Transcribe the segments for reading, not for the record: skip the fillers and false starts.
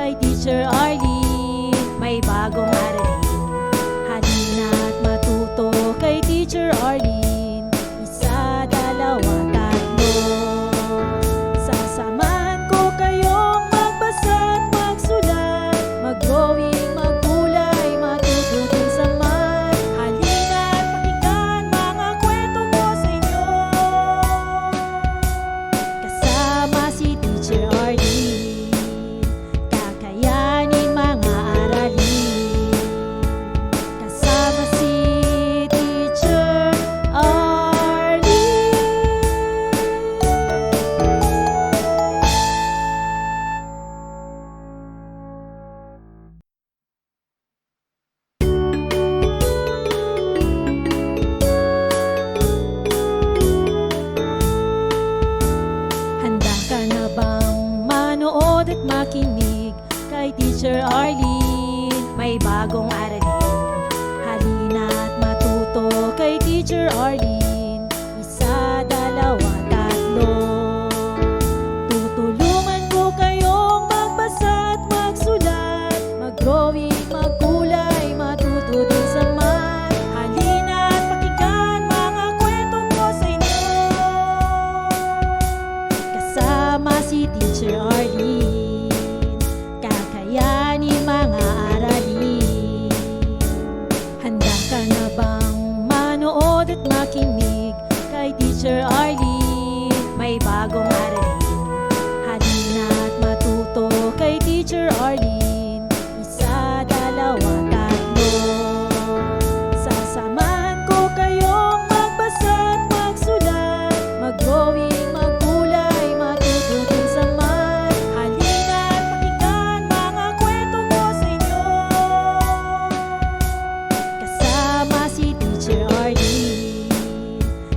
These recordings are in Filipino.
kay Teacher Arlene, may bagong aralin. Halina't matuto kay Teacher Arlene, isa, dalawa, tatlo. Sasamahan ko kayong magbasa at magsulat, mag-drawing, maggulay, matututin sa math. Halina't pakinggan mga kwento ko sa inyo, kasama si Teacher Arlene, kakayanin mga aralin. Kasama si Teacher Arlene. Handa ka na bang manood at makinig kay Teacher Arlene, may bagong aralin. Halina't matuto kay Teacher Arlene, isa, dalawa, tatlo. Tutulungan ko kayong magbasa at magsulat, mag-drawing, magkulay, matututin sa math. Halina't pakinggan mga kwento ko sa inyo, kasama si Teacher Arlene, kakayanin mga aralin. Handa ka na bang manood at makinig kay Teacher Arlene, may bagong aralin. Halina't matuto kay Teacher Arlene, isa, dalawa, tatlo. Sasamahan ko kayong magbasa at magsulat, mag-drawing, magkulay, matututin sa math. Halina't pakinggan mga kwento ko sa inyo, kasama si Teacher Arlene,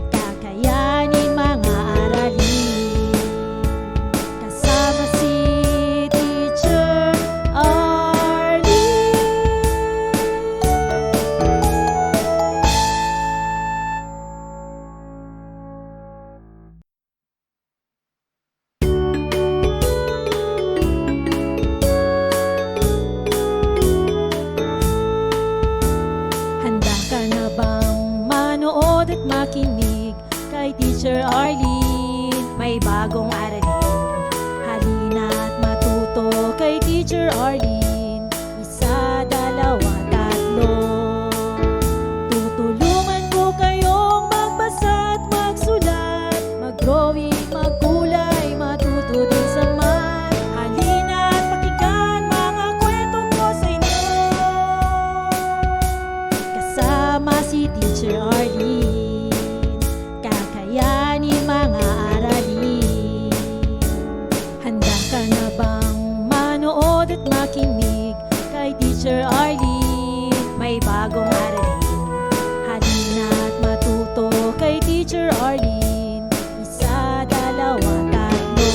kakayanin mga aralin. Kasama si Teacher Arlene. Handa ka na bang manood at makinig kay Teacher Arlene, may bagong aralin. Halina't matuto kay Teacher Arlene, isa, dalawa, tatlo. Tutulungan ko kayong magbasa at magsulat, mag-drawing, magkulay, matututin sa math. Halina't pakinggan mga kwento ko sa inyo, kasama si Teacher Arlene, kakayanin mga aralin. Handa ka na bang manood at makinig kay Teacher Arlene, may bagong aralin. Halina't matuto kay Teacher Arlene, isa, dalawa, tatlo.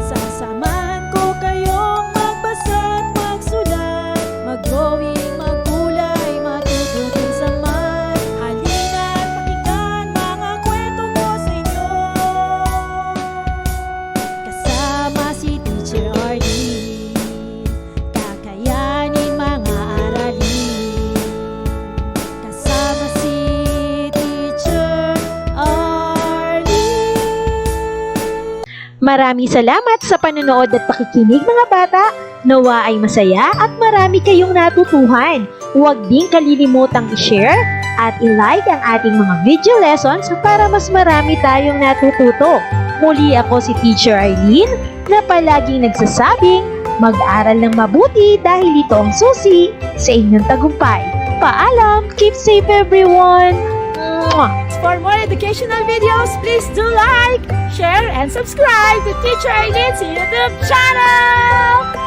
Sasamahan ko kayong magbasa at magsulat, mag-drawing, magkulay, matututin sa math. Halina't pakinggan mga kwento ko sa inyo, kasama si Teacher Arlene, kakayanin mga aralin. Kasama si Teacher Arlene. Maraming salamat sa panonood at pakikinig mga bata. Nawa ay masaya at marami kayong natutuhan. Huwag ding kalilimutang i-share at i-like ang ating mga video lessons para mas marami tayong natututo. Muli ako si Teacher Arlene na palaging nagsasabing mag-aral ng mabuti dahil ito ang susi sa inyong tagumpay. Paalam! Keep safe everyone! Mwah! For more educational videos, please do like, share, and subscribe to Teacher Arlene's YouTube channel!